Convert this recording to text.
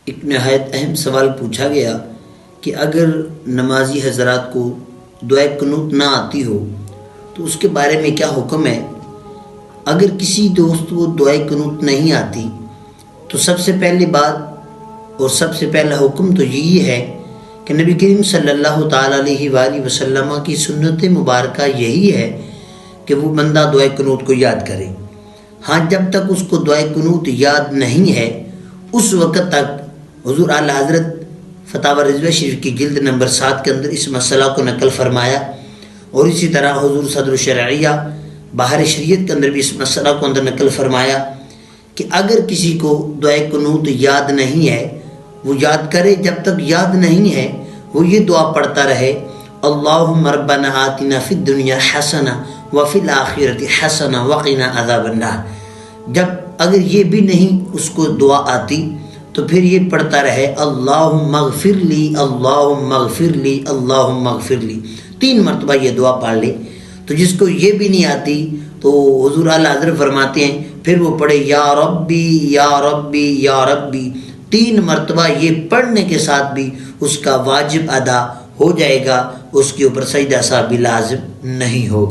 ایک نہایت اہم سوال پوچھا گیا کہ اگر نمازی حضرات کو دعائے قنوت نہ آتی ہو تو اس کے بارے میں کیا حکم ہے۔ اگر کسی دوست کو دعائے قنوت نہیں آتی تو سب سے پہلی بات اور سب سے پہلا حکم تو یہی ہے کہ نبی کریم صلی اللہ تعالیٰ علیہ وآلہ وسلم کی سنت مبارکہ یہی ہے کہ وہ بندہ دعائے قنوت کو یاد کرے۔ ہاں، جب تک اس کو دعائے قنوت یاد نہیں ہے اس وقت تک حضور اعلیٰ حضرت فتاوی رضویہ شریف کی جلد نمبر 7 کے اندر اس مسئلہ کو نقل فرمایا، اور اسی طرح حضور صدر الشرعیہ بہار شریعت کے اندر بھی اس مسئلہ کو اندر نقل فرمایا کہ اگر کسی کو دعائے قنوت یاد نہیں ہے وہ یاد کرے، جب تک یاد نہیں ہے وہ یہ دعا پڑھتا رہے، اللہم ربنا آتنا فی الدنیا حسنہ وفی الآخرۃ حسنہ وقنا عذاب النار۔ جب اگر یہ بھی نہیں اس کو دعا آتی تو پھر یہ پڑھتا رہے، اللہم اغفر لی اللہم اغفر لی اللہم اغفر لی، 3 مرتبہ یہ دعا پڑھ لے۔ تو جس کو یہ بھی نہیں آتی تو حضور اعلیٰ حضرت فرماتے ہیں پھر وہ پڑھے یا ربی یا ربی یا ربی، 3 مرتبہ یہ پڑھنے کے ساتھ بھی اس کا واجب ادا ہو جائے گا، اس کے اوپر سجدہ سا بھی لازم نہیں ہوگا۔